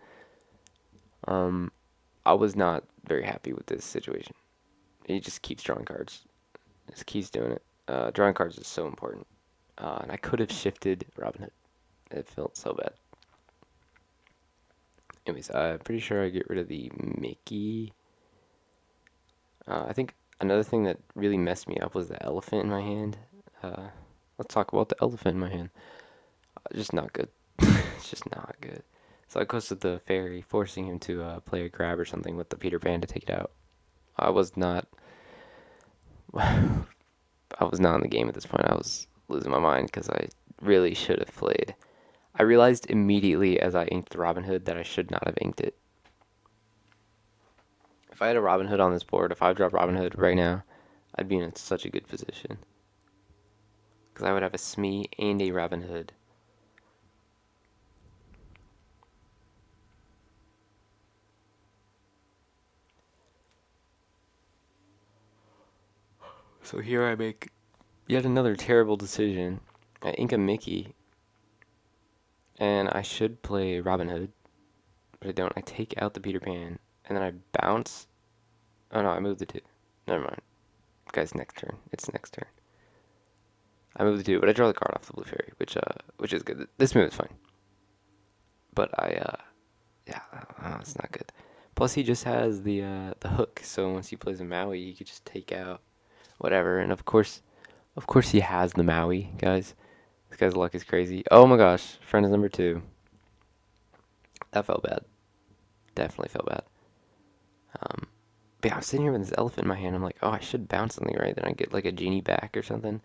I was not very happy with this situation. He just keeps drawing cards. Just keeps doing it. Drawing cards is so important. And I could have shifted Robin Hood. It felt so bad. Anyways, I'm pretty sure I get rid of the Mickey. I think another thing that really messed me up was the elephant in my hand. Uh, let's talk about the elephant in my hand. Just not good. It's just not good. So I goes to the fairy, forcing him to play a grab or something with the Peter Pan to take it out. I was not. I was not in the game at this point. I was losing my mind because I really should have played. I realized immediately as I inked Robin Hood that I should not have inked it. If I had a Robin Hood on this board, if I dropped Robin Hood right now, I'd be in such a good position. Because I would have a Smee and a Robin Hood. So here I make yet another terrible decision. I ink a Mickey, and I should play Robin Hood, but I don't. I take out the Peter Pan, and then I bounce. Oh no, I move the two. Never mind. Guys, next turn. It's next turn. I move the two, but I draw the card off the blue fairy, which is good. This move is fine, but yeah, it's not good. Plus, he just has the hook, so once he plays a Maui, he could just take out whatever. And of course, he has the Maui, guys. This guy's luck is crazy. Oh my gosh, friend is number two. That felt bad. Definitely felt bad. Um, but yeah, I'm sitting here with this elephant in my hand. I'm like, oh, I should bounce something, right? Then I get like a genie back or something.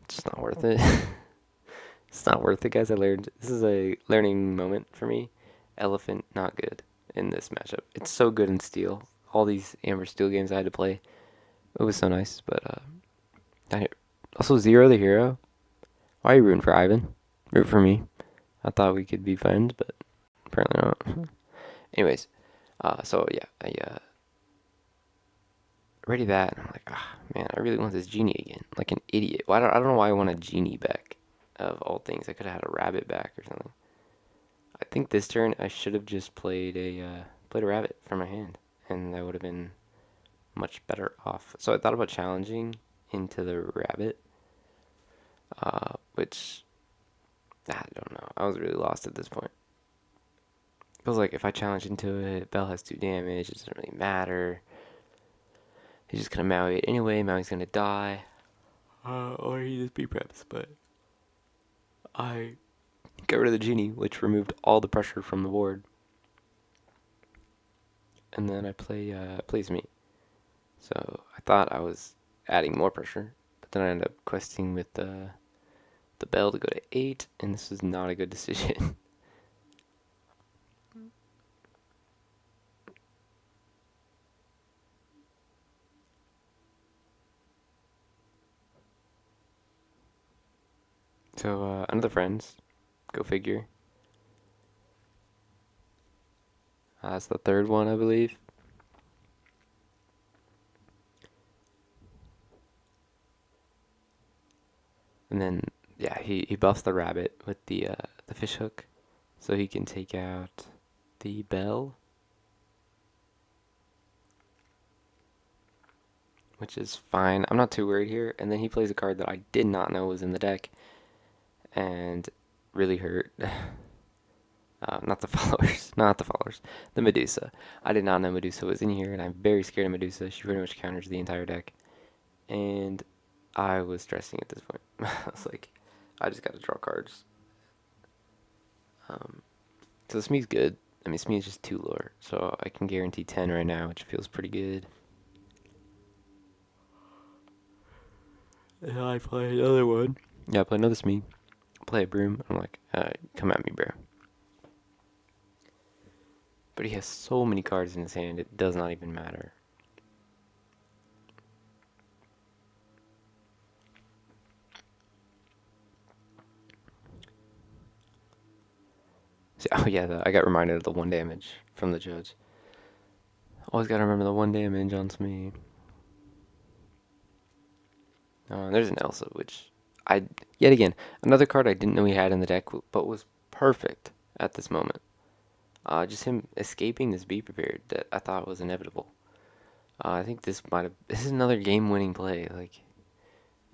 It's just not worth it. It's not worth it, guys. I learned this is a learning moment for me. Elephant, not good in this matchup. It's so good in Steel. All these Amber Steel games I had to play. It was so nice, but not here. Also, Zero the hero. Why are you rooting for Ivan? Root for me. I thought we could be friends, but apparently not. Anyways, so yeah, I ready that, and I'm like, ah, man, I really want this genie again, like an idiot. Well, I don't know why I want a genie back. Of all things, I could have had a rabbit back or something. I think this turn I should have just played a rabbit from my hand, and I would have been much better off. So I thought about challenging into the rabbit, which I don't know. I was really lost at this point. Feels like if I challenge into it, Bell has 2 damage. It doesn't really matter. He's just gonna Maui it anyway. Maui's gonna die, or he just be preps. But I got rid of the genie, which removed all the pressure from the board, and then I plays me. So I thought I was adding more pressure, but then I ended up questing with the Bell to go to 8, and this was not a good decision. So another friends, go figure. That's the third one, I believe. And then yeah, he buffs the rabbit with the fish hook, so he can take out the Bell, which is fine. I'm not too worried here. And then he plays a card that I did not know was in the deck, and really hurt. Not the followers, not the followers. The Medusa. I did not know Medusa was in here, and I'm very scared of Medusa. She pretty much counters the entire deck, and I was stressing at this point. I was like, I just got to draw cards. Um, so Smee's good. I mean, Smee's just 2 lore, so I can guarantee 10 right now, which feels pretty good. And I play another one. Yeah, I play another Smee. Play a Broom. I'm like, come at me, bro. But he has so many cards in his hand, it does not even matter. So, oh yeah, I got reminded of the 1 damage from the judge. Always gotta remember the 1 damage on Smee. There's an Elsa, which yet again, another card I didn't know he had in the deck, but was perfect at this moment. Just him escaping this Be Prepared that I thought was inevitable. I think this is another game-winning play. Like,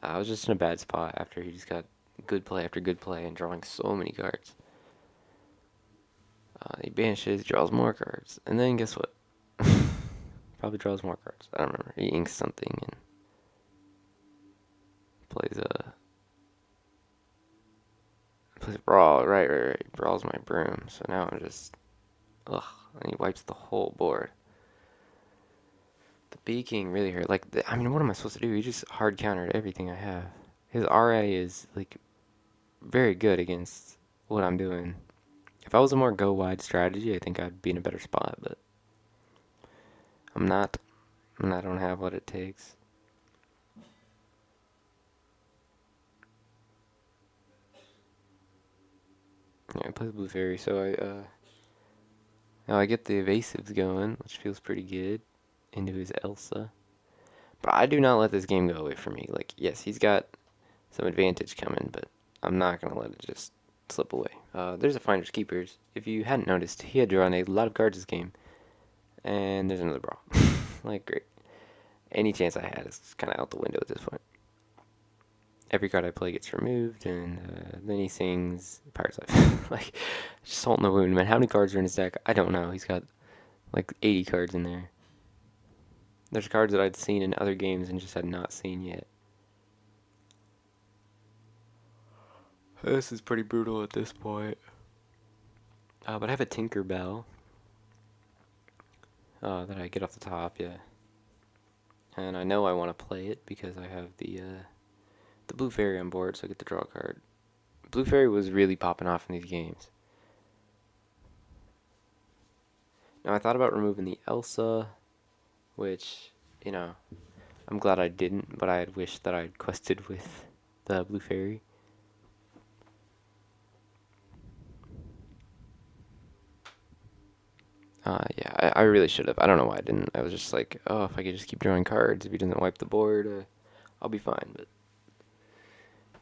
I was just in a bad spot after he just got good play after good play and drawing so many cards. He banishes, draws more cards, and then guess what? Probably draws more cards. I don't remember. He inks something and plays brawl. Right. Brawls my broom. So now I'm just ugh, and he wipes the whole board. The beaking really hurt. Like, I mean, what am I supposed to do? He just hard countered everything I have. His RA is like very good against what I'm doing. If I was a more go wide strategy, I think I'd be in a better spot, but I'm not, and I don't have what it takes. Yeah, I play the Blue Fairy, so now I get the evasives going, which feels pretty good, into his Elsa. But I do not let this game go away from me. Like, yes, he's got some advantage coming, but I'm not gonna let it just slip away. There's a Finders Keepers. If you hadn't noticed, he had drawn a lot of cards this game, and there's another brawl. Like, great. Any chance I had is kind of out the window at this point. Every card I play gets removed, and then he sings Pirate's Life. Like, just salt in the wound, man. How many cards are in his deck? I don't know. He's got like 80 cards in there. There's cards that I'd seen in other games and just had not seen yet. This is pretty brutal at this point. But I have a Tinkerbell that I get off the top, yeah. And I know I want to play it because I have the Blue Fairy on board, so I get to draw a card. Blue Fairy was really popping off in these games. Now I thought about removing the Elsa, which, you know, I'm glad I didn't, but I had wished that I'd quested with the Blue Fairy. Yeah, I really should have. I don't know why I didn't. I was just like, oh, if I could just keep drawing cards, if he doesn't wipe the board, I'll be fine. But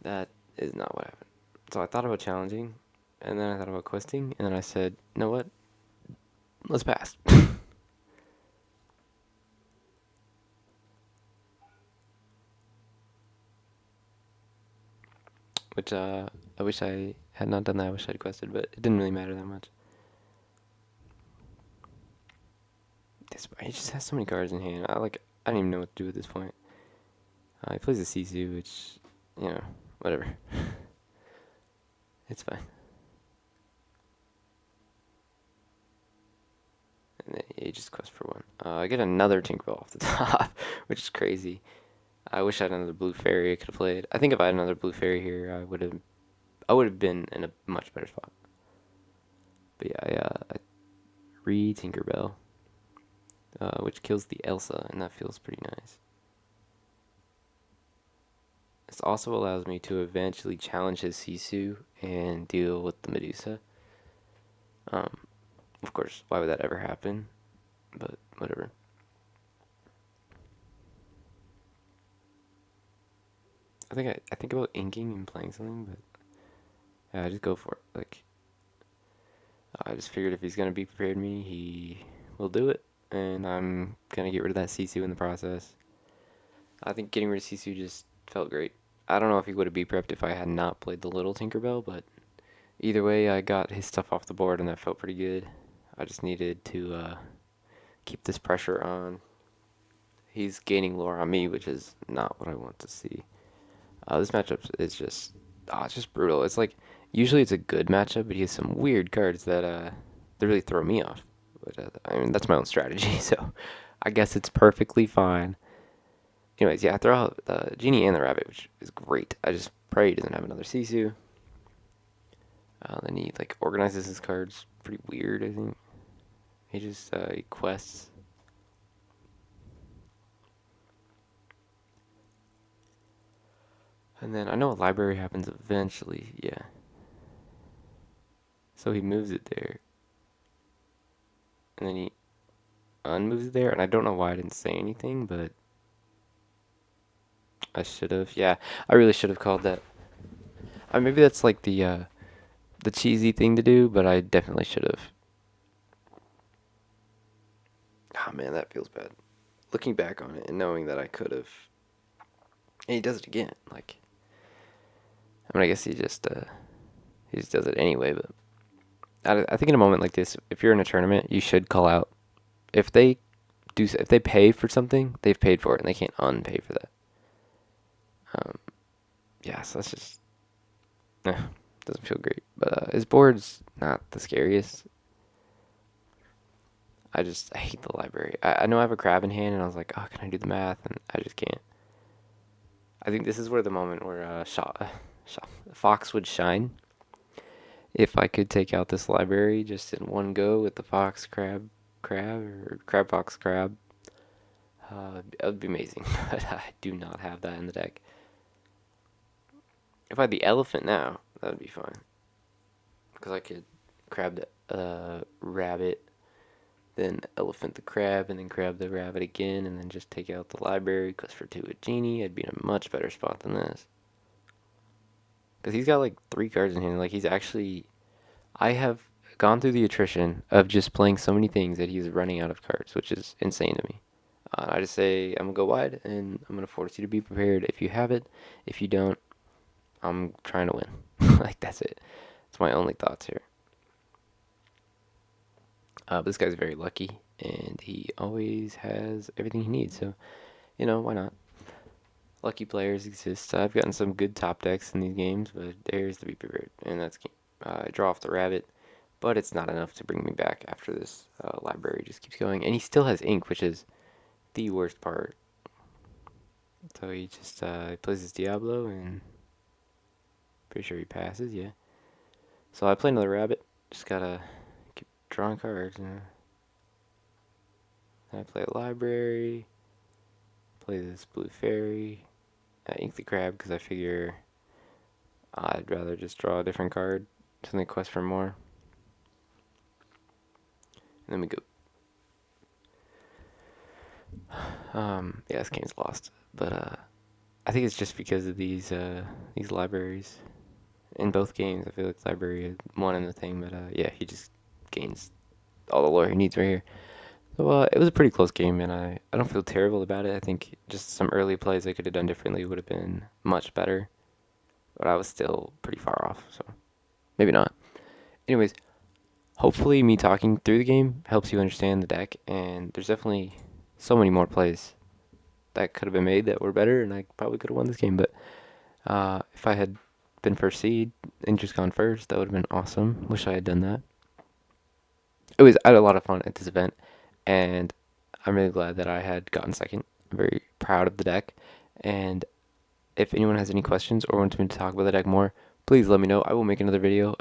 that is not what happened. So I thought about challenging, and then I thought about questing, and then I said, you know what? Let's pass. Which I wish I had not done that. I wish I'd quested, but it didn't really matter that much. He just has so many cards in hand. I don't even know what to do at this point. He plays a Sisu, which, you know, whatever. It's fine. And then he just quest for one. I get another Tinkerbell off the top, which is crazy. I wish I had another Blue Fairy I could have played. I think if I had another Blue Fairy here, I would have been in a much better spot. But yeah, I re-Tinkerbell, which kills the Elsa, and that feels pretty nice. This also allows me to eventually challenge his Sisu and deal with the Medusa. Of course, why would that ever happen? But whatever. I think about inking and playing something, but yeah, I just go for it. Like, I just figured if he's gonna be prepared me, he will do it, and I'm gonna get rid of that Sisu in the process. I think getting rid of Sisu just felt great. I don't know if he would have be prepped if I had not played the little Tinkerbell, but either way, I got his stuff off the board, and that felt pretty good. I just needed to keep this pressure on. He's gaining lore on me, which is not what I want to see. This matchup is just, it's just brutal. It's like usually it's a good matchup, but he has some weird cards that really throw me off. But I mean that's my own strategy, so I guess it's perfectly fine. Anyways, yeah, I throw out the genie and the rabbit, which is great. I just pray he doesn't have another Sisu. Then he like organizes his cards pretty weird. I think he just he quests. And then I know a library happens eventually, yeah. So he moves it there. And then he unmoves it there, and I don't know why I didn't say anything, but I should have. Yeah, I really should have called that. Maybe that's like the cheesy thing to do, but I definitely should have. Oh man, that feels bad. looking back on it and knowing that I could have, and he does it again. Like, I mean, I guess he just does it anyway. But I think in a moment like this, if you're in a tournament, you should call out if they if they pay for something, they've paid for it and they can't unpay for that. Um, yeah, so that's just doesn't feel great. But his board's not the scariest. I hate the library. I know I have a crab in hand, and I was like, oh, can I do the math? And I just can't. I think this is where the moment where Fox would shine. If I could take out this library just in one go with the fox crab or crab fox crab, that would be amazing. But I do not have that in the deck. If I had the elephant now, that would be fine. Because I could crab the rabbit, then elephant the crab, and then crab the rabbit again, and then just take out the library. Because for 2 with Genie, I'd be in a much better spot than this. Because he's got like 3 cards in hand. Like he's actually, I have gone through the attrition of just playing so many things that he's running out of cards, which is insane to me. I just say I'm gonna go wide, and I'm gonna force you to be prepared if you have it. If you don't, I'm trying to win. Like that's it. That's my only thoughts here. But this guy's very lucky, and he always has everything he needs. So why not? Lucky players exist. I've gotten some good top decks in these games, but there's to be prepared, and that's I draw off the rabbit, but it's not enough to bring me back after this library just keeps going, and he still has ink, which is the worst part. So he just plays his Diablo, and pretty sure he passes, yeah. So I play another rabbit. Just gotta keep drawing cards. I play a library. Play this blue fairy. I ink the crab because I figure I'd rather just draw a different card. Something quest for more. And then we go. Yeah, this game's lost. But I think it's just because of these libraries. In both games, I feel like library won in the thing, but yeah, he just gains all the lore he needs right here. So it was a pretty close game, and I don't feel terrible about it. I think just some early plays I could have done differently would have been much better, but I was still pretty far off, so maybe not. Anyways, hopefully me talking through the game helps you understand the deck, and there's definitely so many more plays that could have been made that were better, and I probably could have won this game, but if I had been first seed and just gone first, that would have been awesome. Wish I had done that. I had a lot of fun at this event, and I'm really glad that I had gotten second. I'm very proud of the deck, and if anyone has any questions or wants me to talk about the deck more, please let me know. I will make another video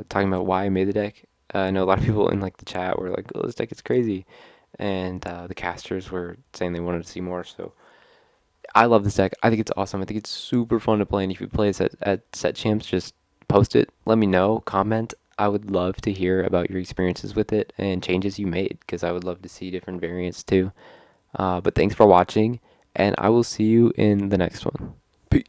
talking about why I made the deck. I know a lot of people in like the chat were like, "Oh, this deck is crazy," and the casters were saying they wanted to see more. So I love this deck. I think it's awesome. I think it's super fun to play. And if you play this at Set Champs, just post it. Let me know. Comment. I would love to hear about your experiences with it and changes you made because I would love to see different variants too. But thanks for watching, and I will see you in the next one. Peace.